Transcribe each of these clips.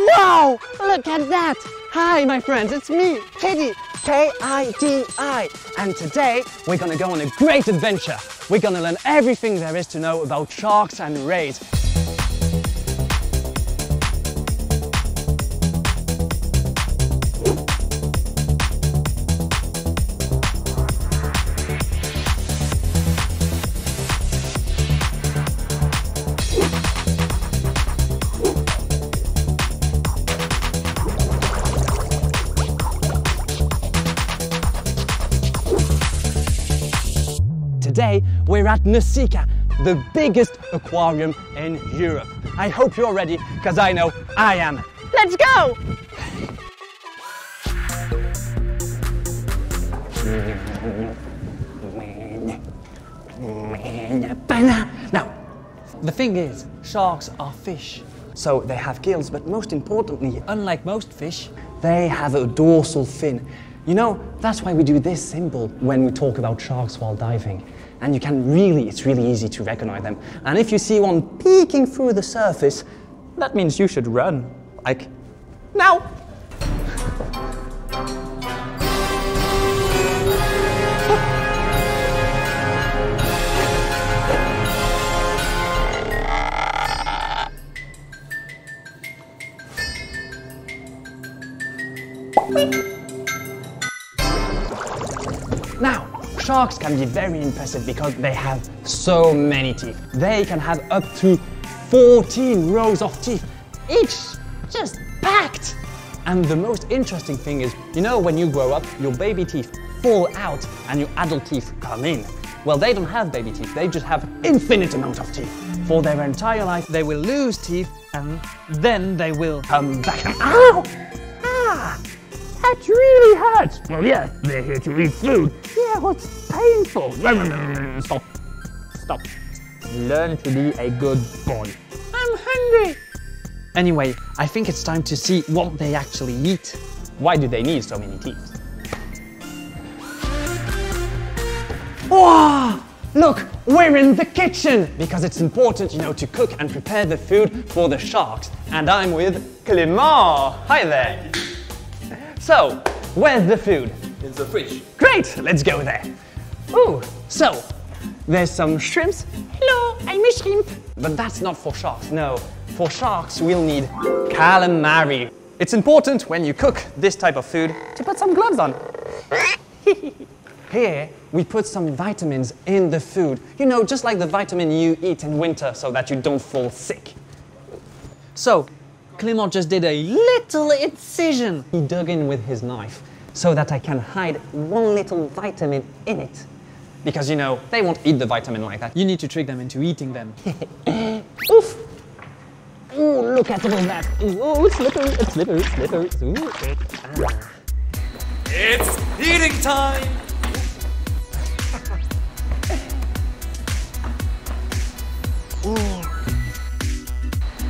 Wow! Look at that! Hi, my friends, it's me, Kidi, K-I-D-I. And today, we're gonna go on a great adventure. We're gonna learn everything there is to know about sharks and rays. Today, we're at Nausicaa, the biggest aquarium in Europe. I hope you're ready, because I know I am. Let's go! Now, the thing is, sharks are fish. So they have gills, but most importantly, unlike most fish, they have a dorsal fin. You know, that's why we do this symbol when we talk about sharks while diving. And you can it's really easy to recognize them. And if you see one peeking through the surface, that means you should run. Like, now! Now, sharks can be very impressive because they have so many teeth. They can have up to 14 rows of teeth, each just packed. And the most interesting thing is, you know, when you grow up, your baby teeth fall out and your adult teeth come in. Well, they don't have baby teeth, they just have infinite amount of teeth. For their entire life, they will lose teeth and then they will come back. Ow! Ah! That really hurts. Well, yeah, they're here to eat food. Yeah, what's painful? Stop. Stop. Learn to be a good boy. I'm hungry. Anyway, I think it's time to see what they actually eat. Why do they need so many teeth? Wow! Look, we're in the kitchen! Because it's important, you know, to cook and prepare the food for the sharks. And I'm with Clément. Hi there. So, where's the food? In the fridge. Great, let's go there. Ooh, so, there's some shrimps. Hello, I'm a shrimp. But that's not for sharks, no. For sharks, we'll need calamari. It's important when you cook this type of food to put some gloves on. Here, we put some vitamins in the food. You know, just like the vitamin you eat in winter so that you don't fall sick. So, Clément just did a little incision. He dug in with his knife so that I can hide one little vitamin in it. Because, you know, they won't eat the vitamin like that. You need to trick them into eating them. Oof! Ooh, look at all that. Ooh, it's slippery, it's slippery, it's slippery. Ooh. Ah. It's eating time! Ooh.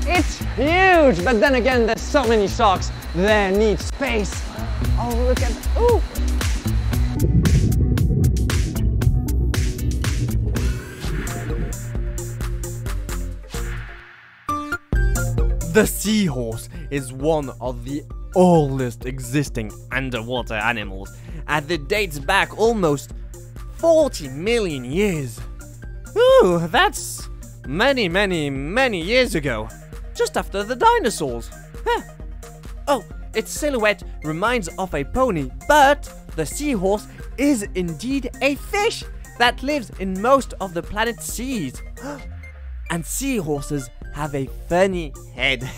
It's huge, but then again, there's so many sharks, they need space. Oh, look at that. Ooh. The seahorse is one of the oldest existing underwater animals, and it dates back almost 40 million years. Ooh, that's many, many, many years ago. Just after the dinosaurs. Huh. Oh, its silhouette reminds of a pony, but the seahorse is indeed a fish that lives in most of the planet's seas. And seahorses have a funny head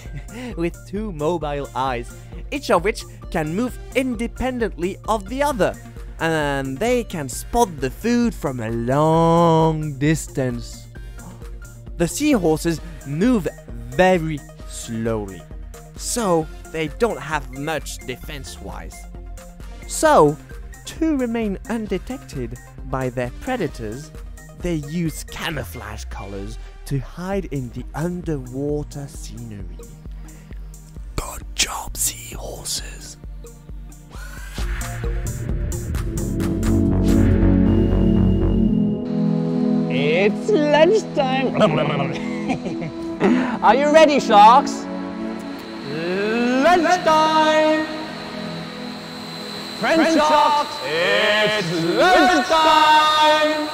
with two mobile eyes, each of which can move independently of the other. And they can spot the food from a long distance. The seahorses move very slowly, so they don't have much defense-wise. So, to remain undetected by their predators, they use camouflage colors to hide in the underwater scenery. Good job, seahorses. It's lunchtime. Are you ready, sharks? lunchtime! French sharks, it's lunchtime!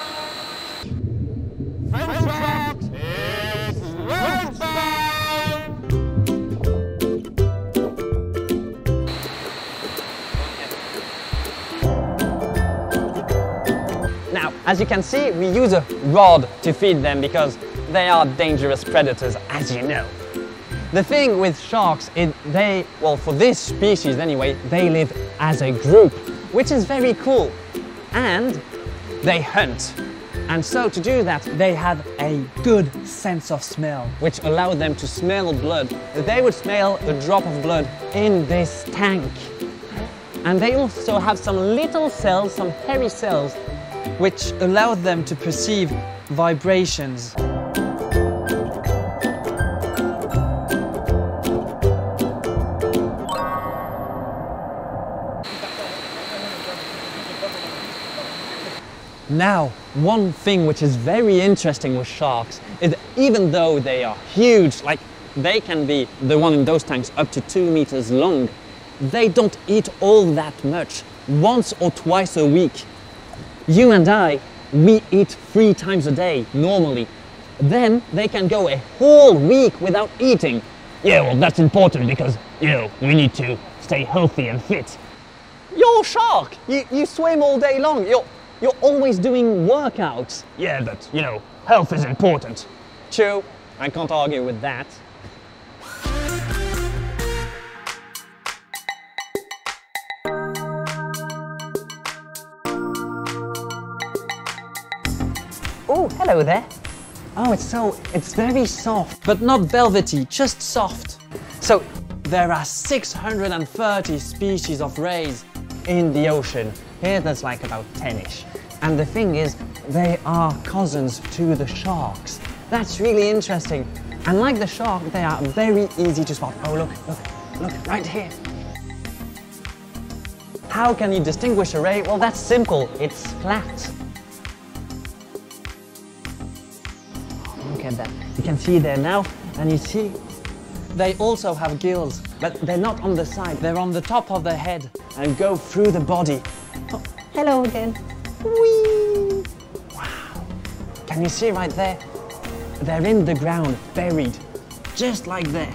French sharks, it's lunchtime! Now, as you can see, we use a rod to feed them because they are dangerous predators, as you know. The thing with sharks is well, for this species anyway, they live as a group, which is very cool. And they hunt. And so to do that, they have a good sense of smell, which allows them to smell blood. They would smell a drop of blood in this tank. And they also have some little cells, some hairy cells, which allow them to perceive vibrations. Now, one thing which is very interesting with sharks is even though they are huge, like they can be, the one in those tanks, up to 2 meters long, they don't eat all that much, once or twice a week. You and I, we eat 3 times a day, normally. Then they can go a whole week without eating. Yeah, well, that's important because, you know, we need to stay healthy and fit. You're a shark! You swim all day long. You're always doing workouts. Yeah, but, you know, health is important. True, I can't argue with that. Oh, hello there. Oh, it's very soft, but not velvety, just soft. So, there are 630 species of rays in the ocean. Here there's like about 10-ish. And the thing is, they are cousins to the sharks. That's really interesting. And like the shark, they are very easy to spot. Oh, look, right here. How can you distinguish a ray? Well, that's simple. It's flat. Look at that. You can see there now, and you see they also have gills, but they're not on the side. They're on the top of the head and go through the body. Oh, hello again. Whee! Wow. Can you see right there? They're in the ground, buried, just like there.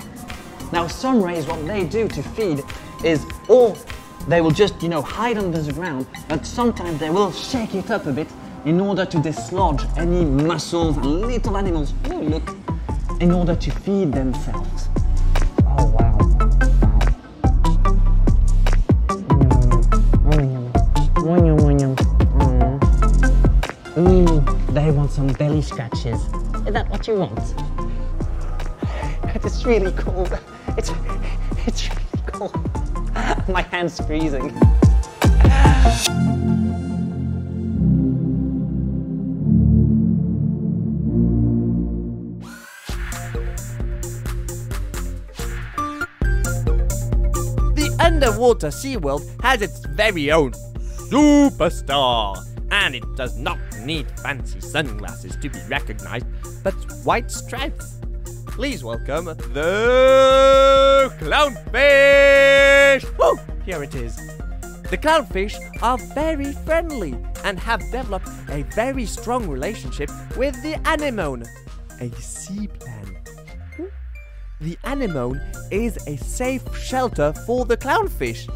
Now, some rays, what they do to feed is, or they will just, you know, hide under the ground, but sometimes they will shake it up a bit in order to dislodge any mussels and little animals, oh look, in order to feed themselves. Oh wow. They want some belly scratches. Is that what you want? It's really cool. It's really cool. My hand's freezing. Underwater SeaWorld has its very own superstar, and it does not need fancy sunglasses to be recognized, but white stripes. Please welcome the clownfish! Oh, here it is. The clownfish are very friendly and have developed a very strong relationship with the anemone, a sea plant. The anemone is a safe shelter for the clownfish,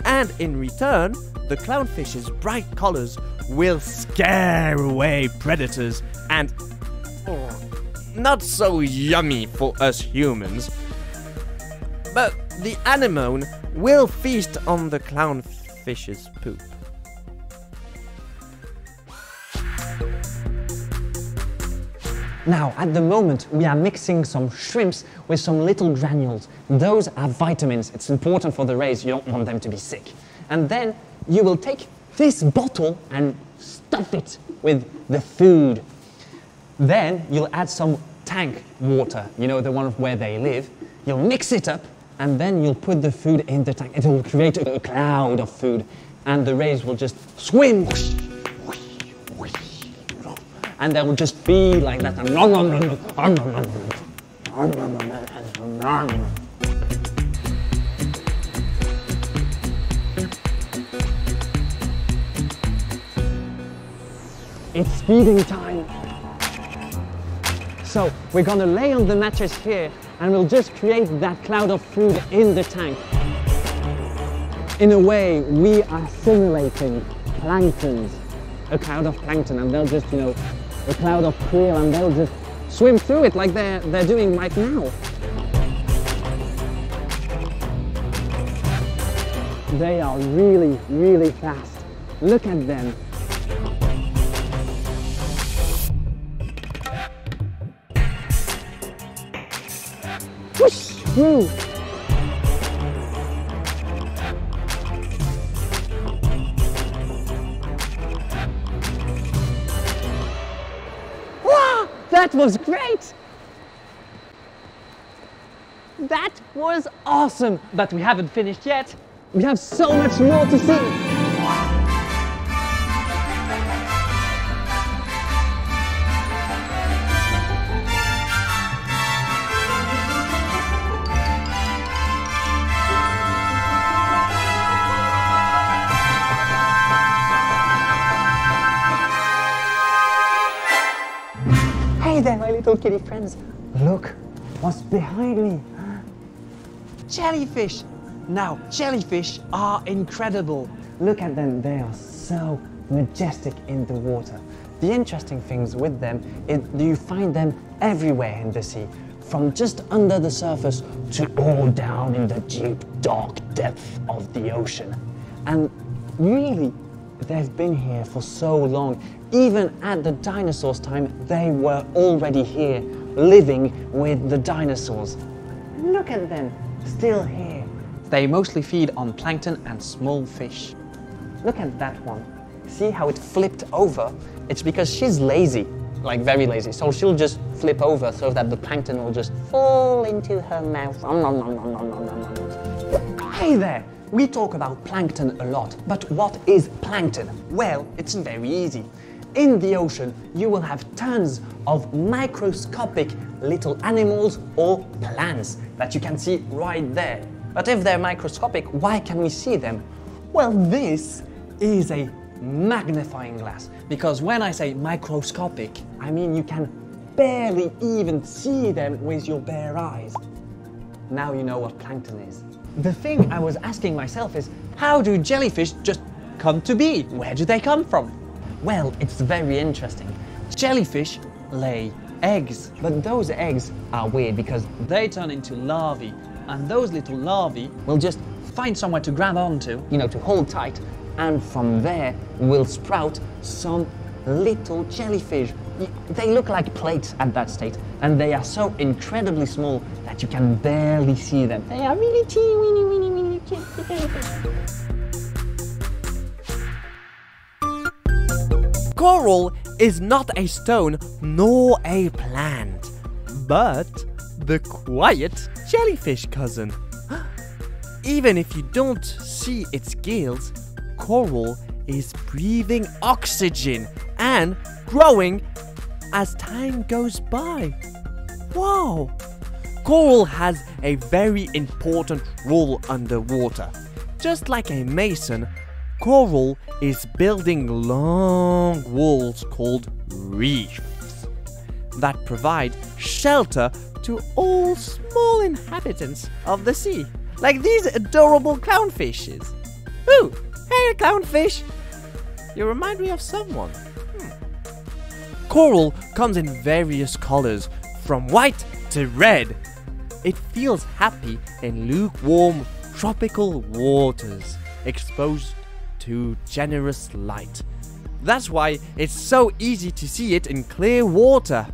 and in return, the clownfish's bright colors will scare away predators and not so yummy for us humans. But the anemone will feast on the clownfish's poop. Now, at the moment, we are mixing some shrimps with some little granules. Those are vitamins. It's important for the rays. You don't want them to be sick. And then you will take this bottle and stuff it with the food. Then you'll add some tank water, you know, the one where they live. You'll mix it up, and then you'll put the food in the tank. It will create a cloud of food, and the rays will just swim. And they will just feed like that. it's feeding time. So we're gonna lay on the mattress here and we'll just create that cloud of food in the tank. In a way, we are simulating planktons, a cloud of plankton, and they'll just, a cloud of krill, and they'll just swim through it like they're doing right now. They are really, really fast. Look at them. Whoosh through. Wow, that was great. That was awesome. But we haven't finished yet. We have so much more to see. Hey there, my little kitty friends. Look what's behind me. Jellyfish. Now, jellyfish are incredible. Look at them, they are so majestic in the water. The interesting things with them is you find them everywhere in the sea, from just under the surface to all down in the deep, dark depth of the ocean. And really, they've been here for so long. Even at the dinosaurs' time, they were already here, living with the dinosaurs. Look at them, still here. They mostly feed on plankton and small fish. Look at that one. See how it flipped over? It's because she's lazy, like very lazy. So she'll just flip over so that the plankton will just fall into her mouth. Hey there! We talk about plankton a lot, but what is plankton? Well, it's very easy. In the ocean, you will have tons of microscopic little animals or plants that you can see right there. But if they're microscopic, why can we see them? Well, this is a magnifying glass. Because when I say microscopic, I mean you can barely even see them with your bare eyes. Now you know what plankton is. The thing I was asking myself is, how do jellyfish just come to be? Where do they come from? Well, it's very interesting. Jellyfish lay eggs, but those eggs are weird because they turn into larvae. And those little larvae will just find somewhere to grab onto, to hold tight, and from there will sprout some little jellyfish. They look like plates at that state, and they are so incredibly small that you can barely see them. They are really teeny, weeny jellyfish. Coral is not a stone nor a plant, but the quiet jellyfish cousin. Even if you don't see its gills, coral is breathing oxygen and growing as time goes by. Wow! Coral has a very important role underwater. Just like a mason, coral is building long walls called reefs that provide shelter to all small inhabitants of the sea, like these adorable clownfishes. Ooh, hey clownfish! You remind me of someone. Coral comes in various colors, from white to red. It feels happy in lukewarm tropical waters, exposed to generous light. That's why it's so easy to see it in clear water.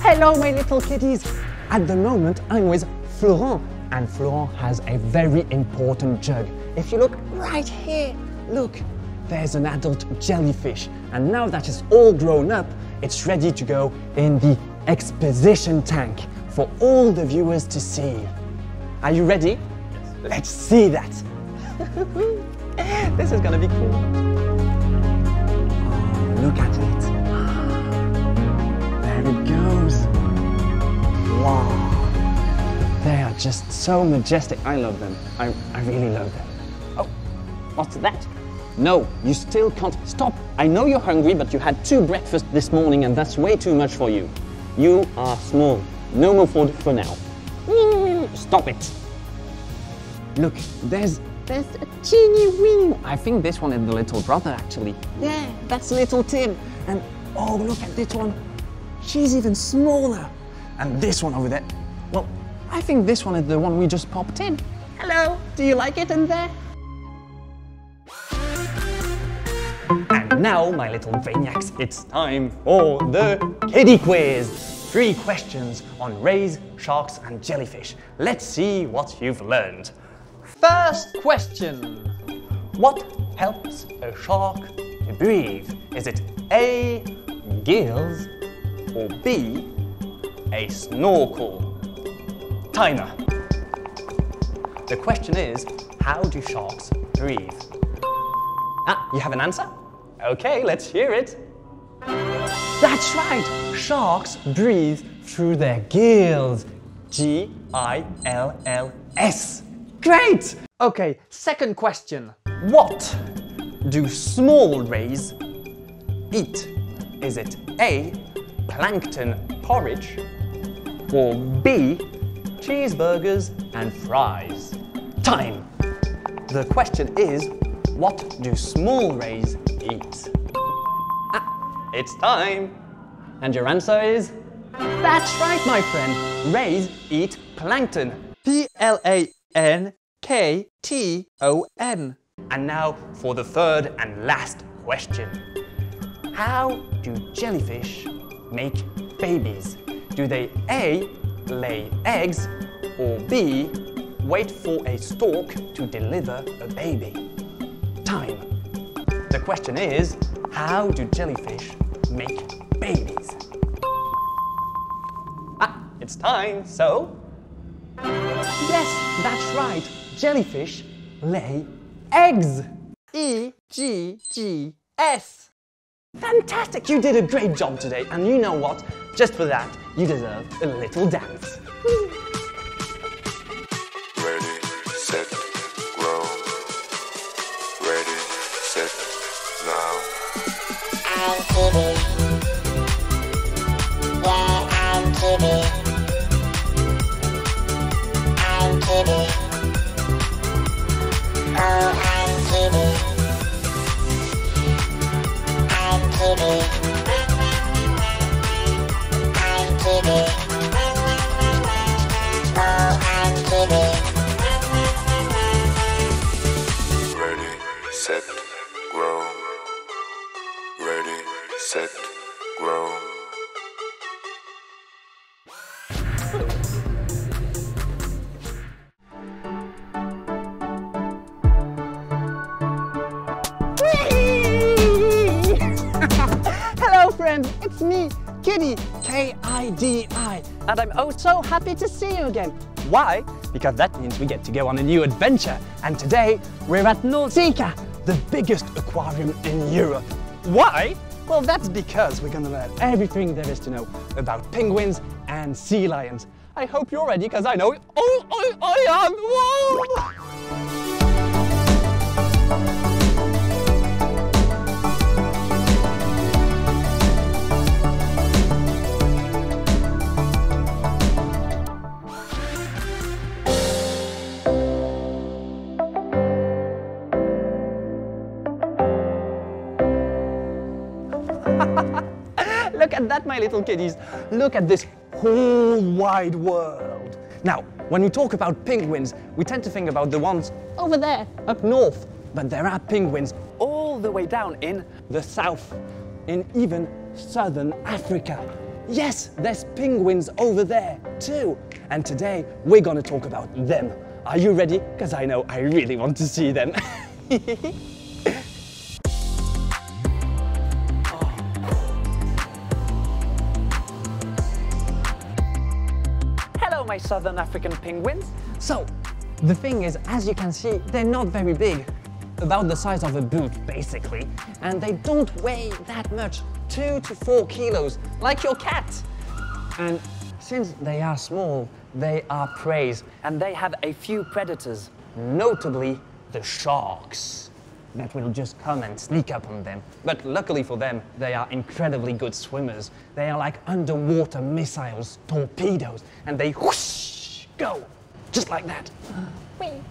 Hello, my little kitties. At the moment, I'm with Florent, and Florent has a very important jug. If you look right here, look, there's an adult jellyfish. And now that it's all grown up, it's ready to go in the exposition tank for all the viewers to see. Are you ready? Yes. Let's see that. This is gonna be cool. Oh, look at it. There it goes. Wow. They are just so majestic. I love them. I really love them. Oh, what's that? No, you still can't. Stop. I know you're hungry, but you had 2 breakfasts this morning and that's way too much for you. You are small. No more food for now. Stop it. Look, there's a teeny weeny. I think this one is the little brother actually. Yeah, that's little Tim. And oh, look at this one. She's even smaller. And this one over there. Well, I think this one is the one we just popped in. Hello, do you like it in there? And now, my little Vaniacs, it's time for the Kidi Quiz. 3 questions on rays, sharks and jellyfish. Let's see what you've learned. First question. What helps a shark to breathe? Is it A, gills, or B, a snorkel? Timer. The question is, how do sharks breathe? Ah, you have an answer? Okay, let's hear it. That's right! Sharks breathe through their gills. G-I-L-L-S. Great! Okay, second question. What do small rays eat? Is it A, plankton porridge, or B, cheeseburgers and fries? Time! The question is, what do small rays eat? Ah, it's time! And your answer is? That's right, my friend! Rays eat plankton. P-L-A-N-K-T-O-N. And now for the third and last question. How do jellyfish make babies? Do they A, lay eggs, or B, wait for a stork to deliver a baby? Time. The question is, how do jellyfish make babies? Ah, it's time, so... Yes, that's right. Jellyfish lay eggs. E-G-G-S. Fantastic! You did a great job today, and you know what? Just for that, you deserve a little dance. Ready, set, grow. Ready, set, now. I'm Kidi. Yeah, I'm Kidi. I'm Kidi. Oh, I'm Kidi. I'm Kidi. I'm Kidi. Oh, I'm Kidi. Ready, set, grow. Ready, set, grow. Hello friends, it's me, Kidi, K-I-D-I, and I'm oh so happy to see you again. Why? Because that means we get to go on a new adventure, and today we're at Nautica, the biggest aquarium in Europe. Why? Well, that's because we're gonna learn everything there is to know about penguins and sea lions. I hope you're ready, because I know I am. Whoa! Look at that, my little kiddies. Look at this whole wide world. Now, when we talk about penguins, we tend to think about the ones over there, up north. But there are penguins all the way down in the south, in even southern Africa. Yes, there's penguins over there too. And today, we're gonna talk about them. Are you ready? Because I know I really want to see them. My southern African penguins. So, the thing is, as you can see, they're not very big, about the size of a boot, basically, and they don't weigh that much, 2 to 4 kilos, like your cat. And since they are small, they are prey, and they have a few predators, notably the sharks. that will just come and sneak up on them. But luckily for them, they are incredibly good swimmers. They are like underwater missiles, torpedoes, and they whoosh, go, just like that. Whee.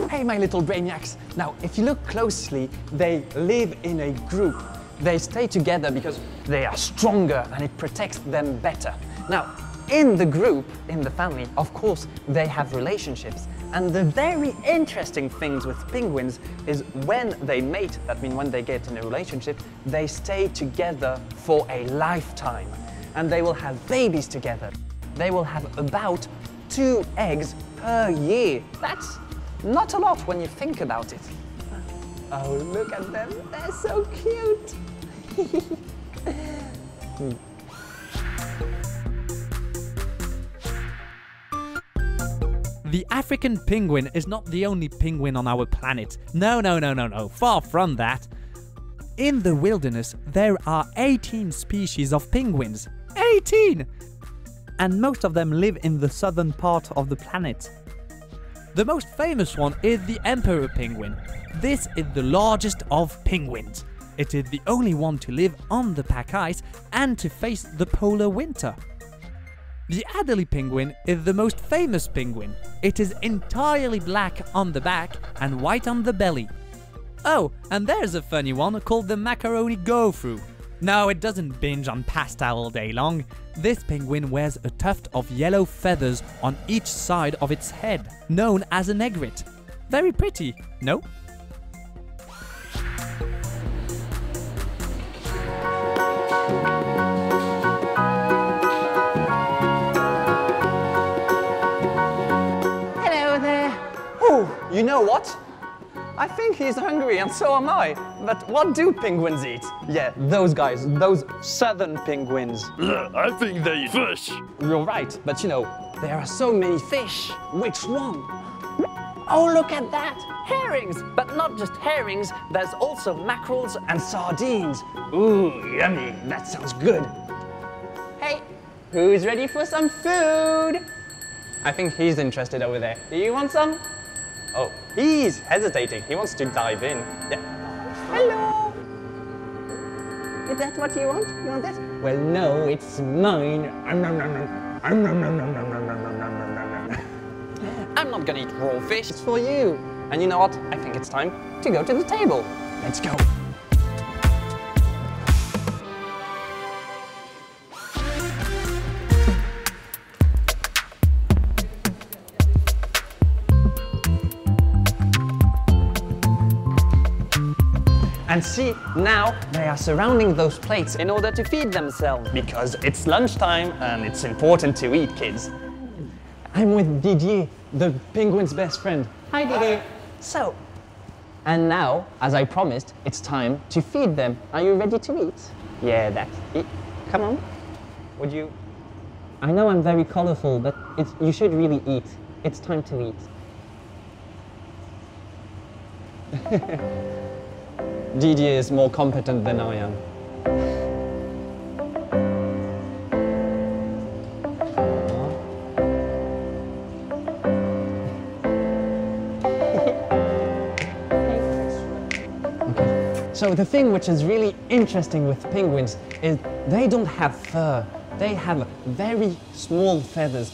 Hey, my little brainiacs. Now, if you look closely, they live in a group. They stay together because they are stronger and it protects them better. Now, in the group, in the family, of course, they have relationships. And the very interesting things with penguins is when they mate, that means when they get in a relationship, they stay together for a lifetime. And they will have babies together. They will have about 2 eggs per year. That's not a lot when you think about it. Oh, look at them, they're so cute. The African penguin is not the only penguin on our planet. No, far from that. In the wilderness, there are 18 species of penguins. 18! And most of them live in the southern part of the planet. The most famous one is the emperor penguin. This is the largest of penguins. It is the only one to live on the pack ice and to face the polar winter. The Adelie penguin is the most famous penguin. It is entirely black on the back and white on the belly. Oh, and there's a funny one called the macaroni go-through. No, it doesn't binge on pasta all day long. This penguin wears a tuft of yellow feathers on each side of its head, known as an egret. Very pretty, no? Hello there. Oh, you know what? I think he's hungry and so am I. But what do penguins eat? Yeah, those guys, those southern penguins. I think they eat fish. You're right, but you know, there are so many fish. Which one? Oh, look at that! Herrings! But not just herrings, there's also mackerels and sardines. Ooh, yummy, that sounds good. Hey, who's ready for some food? I think he's interested over there. Do you want some? Oh, he's hesitating. He wants to dive in. Yeah. Hello! Is that what you want? You want this? Well, no, it's mine. I'm not gonna eat raw fish. It's for you. And you know what? I think it's time to go to the table. Let's go. And see, now they are surrounding those plates in order to feed themselves. Because it's lunchtime and it's important to eat, kids. I'm with Didier, the penguin's best friend. Hi, Didier. So, and now, as I promised, it's time to feed them. Are you ready to eat? Yeah, that's it. Come on. Would you? I know I'm very colorful, but you should really eat. It's time to eat. Didier is more competent than I am. Okay. So the thing which is really interesting with penguins is they don't have fur. They have very small feathers.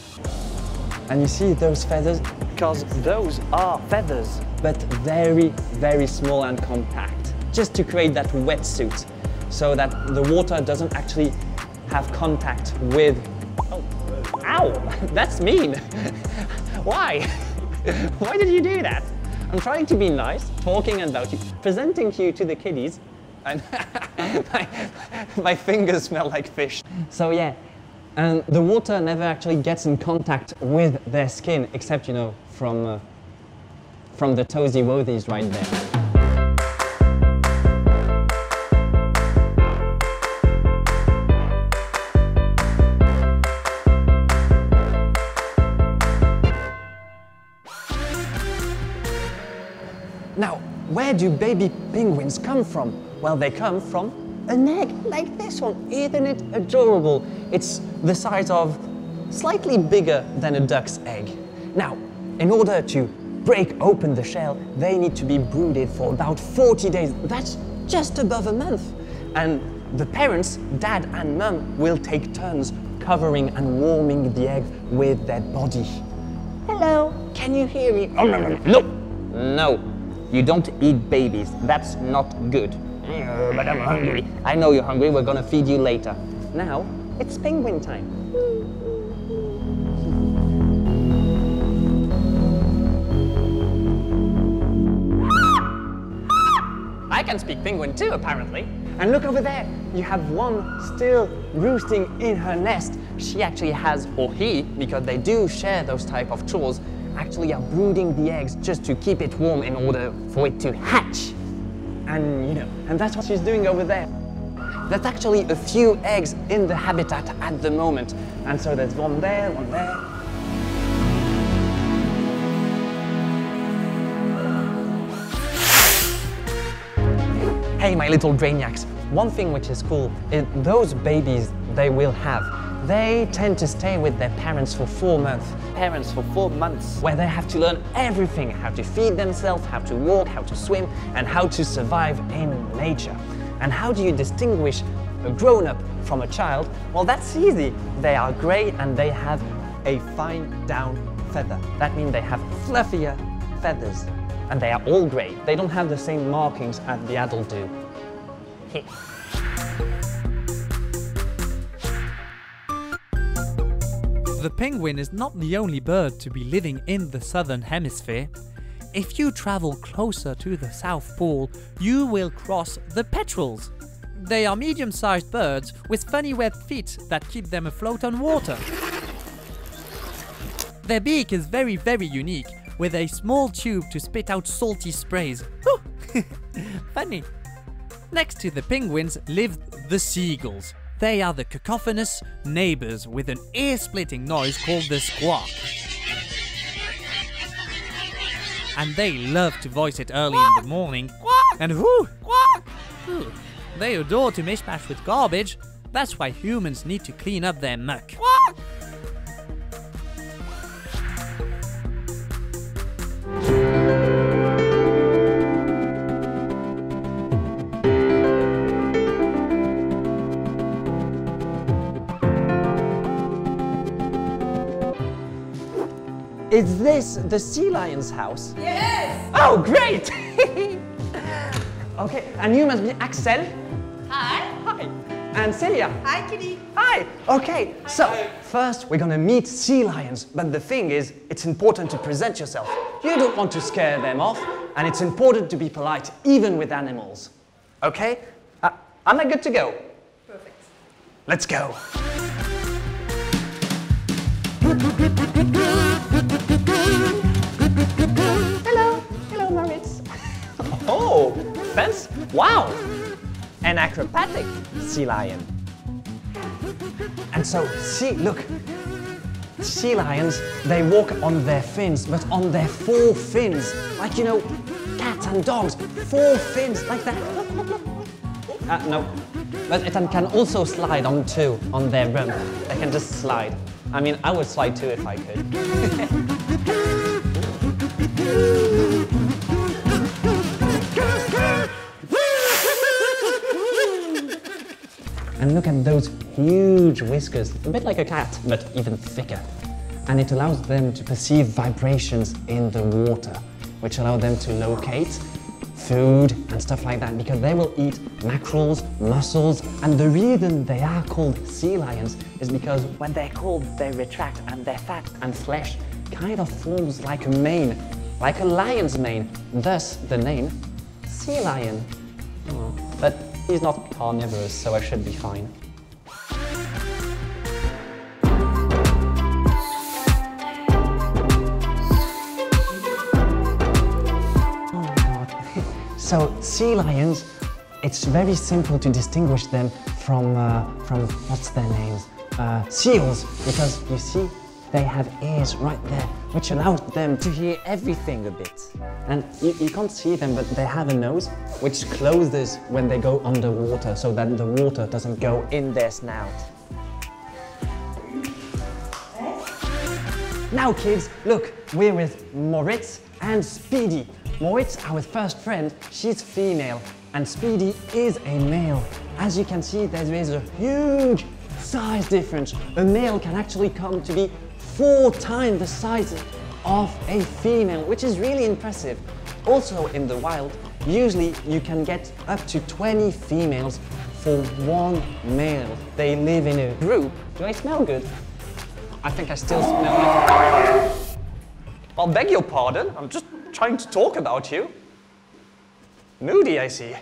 And you see those feathers? Because those are feathers, but very, very small and compact. Just to create that wetsuit, so that the water doesn't actually have contact with... Oh, ow, that's mean. Why? Why did you do that? I'm trying to be nice, talking about you, presenting you to the kiddies, and my fingers smell like fish. So yeah, and the water never actually gets in contact with their skin, except, you know, from the toesy woethies right there. Now, where do baby penguins come from? Well, they come from an egg, like this one. Isn't it adorable? It's the size of slightly bigger than a duck's egg. Now, in order to break open the shell, they need to be brooded for about 40 days. That's just above a month. And the parents, dad and mum, will take turns covering and warming the egg with their body. Hello, can you hear me? Oh, no. No, you don't eat babies. That's not good. But I'm hungry. I know you're hungry. We're gonna feed you later. Now, it's penguin time. I can speak penguin too, apparently. And look over there, you have one still roosting in her nest. She actually has, or he, because they do share those type of chores, actually are brooding the eggs just to keep it warm in order for it to hatch. And that's what she's doing over there. There's actually a few eggs in the habitat at the moment. And so there's one there, one there. Hey, my little brainiacs. One thing which is cool is those babies they will have, they tend to stay with their parents for 4 months. Parents for 4 months, where they have to learn everything, how to feed themselves, how to walk, how to swim, and how to survive in nature. And how do you distinguish a grown-up from a child? Well, that's easy. They are grey and they have a fine down feather. That means they have fluffier feathers. And they are all grey. They don't have the same markings as the adult do. The penguin is not the only bird to be living in the southern hemisphere. If you travel closer to the South Pole, you will cross the petrels. They are medium-sized birds with funny webbed feet that keep them afloat on water. Their beak is very, very unique, with a small tube to spit out salty sprays. Funny. Next to the penguins live the seagulls. They are the cacophonous neighbors with an ear-splitting noise called the squawk. And they love to voice it early in the morning. And whoo! Ooh, they adore to mishmash with garbage. That's why humans need to clean up their muck. Is this the sea lion's house? Yes! Oh, great! Okay, and you must be Axel. Hi. Hi. And Celia. Hi, Kidi. Hi. Okay, so first we're gonna meet sea lions, but the thing is, it's important to present yourself. You don't want to scare them off, and it's important to be polite, even with animals. Okay? Am I good to go? Perfect. Let's go. Hello, Moritz. Oh, fence? Wow, an acrobatic sea lion. And so, see, look, sea lions, they walk on their fins, but on their 4 fins, like, you know, cats and dogs, 4 fins, like that. No, but it can also slide on 2 on their rump. They can just slide. I mean, I would slide too if I could. And look at those huge whiskers, a bit like a cat, but even thicker. And it allows them to perceive vibrations in the water, which allow them to locate food and stuff like that, because they will eat mackerels, mussels, and the reason they are called sea lions is because when they're cold, they retract and their fat and flesh kind of forms like a mane, like a lion's mane, thus the name sea lion. Oh, but he's not carnivorous, so I should be fine. So sea lions, it's very simple to distinguish them from what's their names? Seals, because you see, they have ears right there, which allows them to hear everything a bit. And you can't see them, but they have a nose, which closes when they go underwater, so that the water doesn't go in their snout. Now kids, look, we're with Moritz and Speedy. Moritz, our first friend, she's female, and Speedy is a male. As you can see, there is a huge size difference. A male can actually come to be 4 times the size of a female, which is really impressive. Also in the wild, usually you can get up to 20 females for 1 male. They live in a group. Do I smell good? I think I still smell like... I'll beg your pardon, I'm just trying to talk about you. Moody, I see.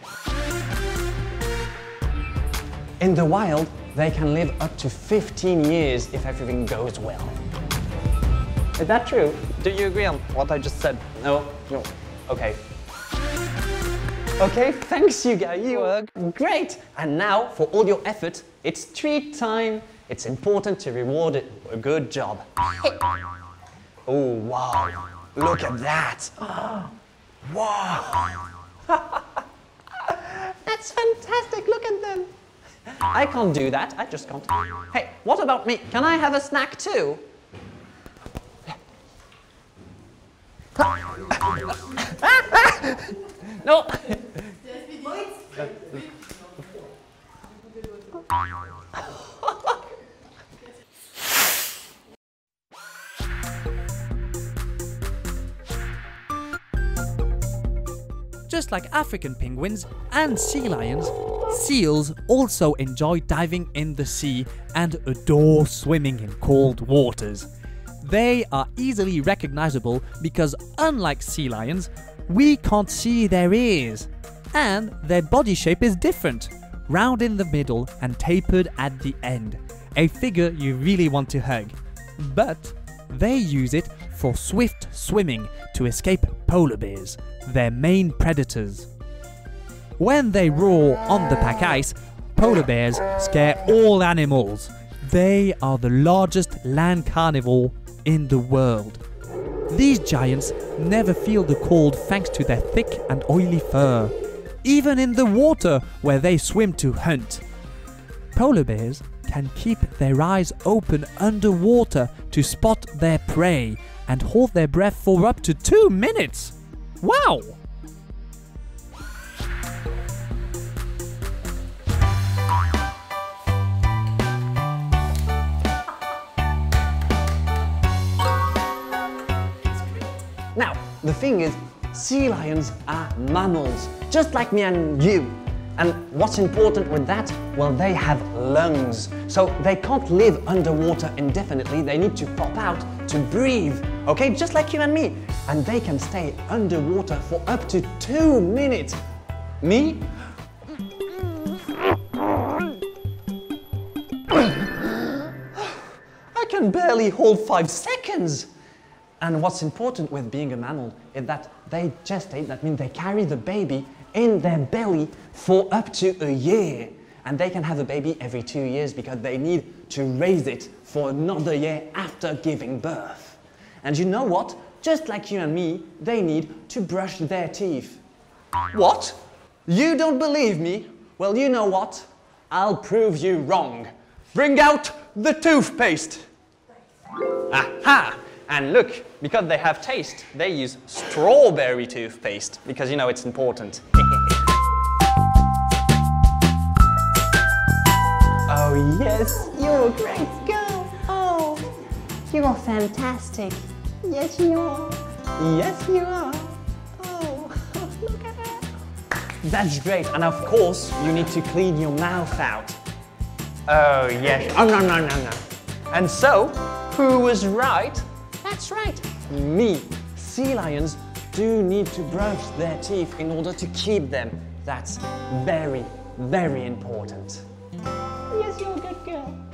In the wild, they can live up to 15 years if everything goes well. Is that true? Do you agree on what I just said? No? No. Okay. Okay, thanks you guys, you were great! And now, for all your effort, it's treat time. It's important to reward it for a good job. Oh, wow. Look at that. Oh, wow. That's fantastic, look at them. I can't do that, I just can't. Hey, what about me? Can I have a snack too? No. Just like African penguins and sea lions, seals also enjoy diving in the sea and adore swimming in cold waters. They are easily recognizable because, unlike sea lions, we can't see their ears. And their body shape is different, round in the middle and tapered at the end, a figure you really want to hug. But they use it for swift swimming to escape polar bears, their main predators. When they roar on the pack ice, polar bears scare all animals. They are the largest land carnivore in the world. These giants never feel the cold thanks to their thick and oily fur, even in the water where they swim to hunt. Polar bears can keep their eyes open underwater to spot their prey and hold their breath for up to 2 minutes. Wow! Now, the thing is, sea lions are mammals, just like me and you. And what's important with that? Well, they have lungs. So they can't live underwater indefinitely. They need to pop out to breathe, okay? Just like you and me. And they can stay underwater for up to 2 minutes. Me? I can barely hold 5 seconds. And what's important with being a mammal is that they gestate, that means they carry the baby in their belly for up to a year. And they can have a baby every 2 years because they need to raise it for another year after giving birth. And you know what? Just like you and me, they need to brush their teeth. What? You don't believe me? Well, you know what? I'll prove you wrong. Bring out the toothpaste. Aha! And look, because they have taste, they use strawberry toothpaste, because you know it's important. Oh yes, you're a great girl. Oh, you're fantastic. Yes, you are. Yes, you are. Oh, look at her. That's great, and of course, you need to clean your mouth out. Oh yes, oh no. And so, who was right? That's right, me. Sea lions do need to brush their teeth in order to keep them. That's very, very important. Yes, you're a good girl.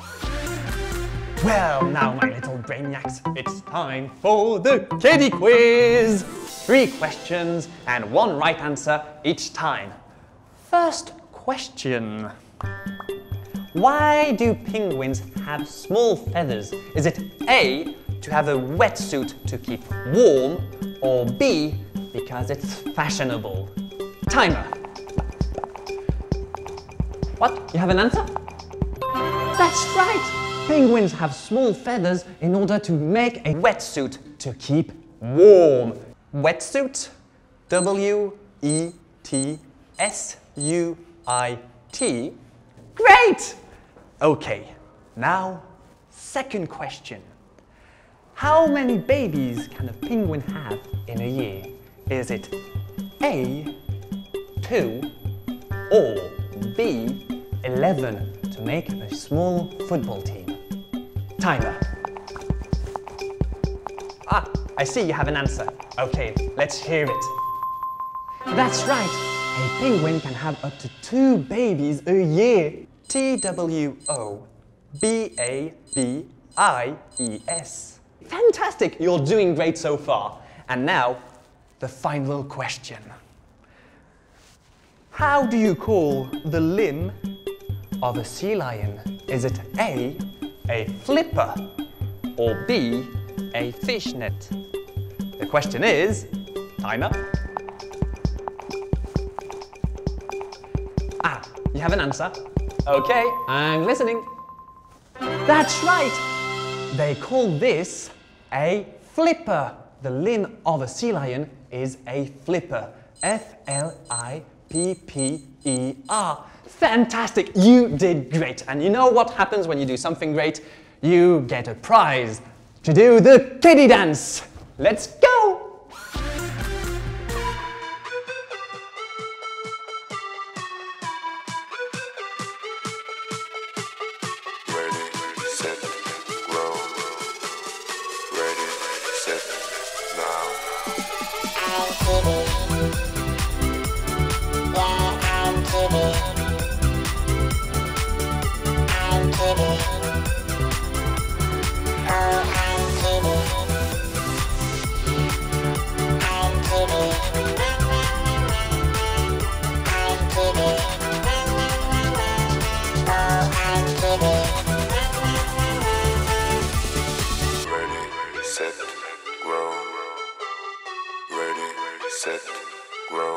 Well, now my little brainiacs, it's time for the Kidi Quiz. 3 questions and 1 right answer each time. First question. Why do penguins have small feathers? Is it A, to have a wetsuit to keep warm, or B, because it's fashionable? Timer. What? You have an answer? That's right! Penguins have small feathers in order to make a wetsuit to keep warm. Wetsuit. W-E-T-S-U-I-T. Great! Okay, now, second question. How many babies can a penguin have in a year? Is it A, 2, or B, 11 to make a small football team? Timer. Ah, I see you have an answer. Okay, let's hear it. That's right. A penguin can have up to 2 babies a year. T-W-O-B-A-B-I-E-S. Fantastic, you're doing great so far. And now, the final question. How do you call the limb of a sea lion? Is it A, flipper, or B, a fishnet? The question is, timer. Ah, you have an answer? Okay, I'm listening. That's right! They call this a flipper. The limb of a sea lion is a flipper. F-L-I-P-P-E-R. Fantastic! You did great. And you know what happens when you do something great? You get a prize to do the kiddie dance. Let's go! Ready, set, go. Ready, set, now. I'm Kidi. Yeah, I'm Kidi. I'm Kidi. Oh, I'm Kidi. I'm Kidi. I'm Kidi. Oh, I'm Kidi. Ready, set, grow. Ready, set, grow.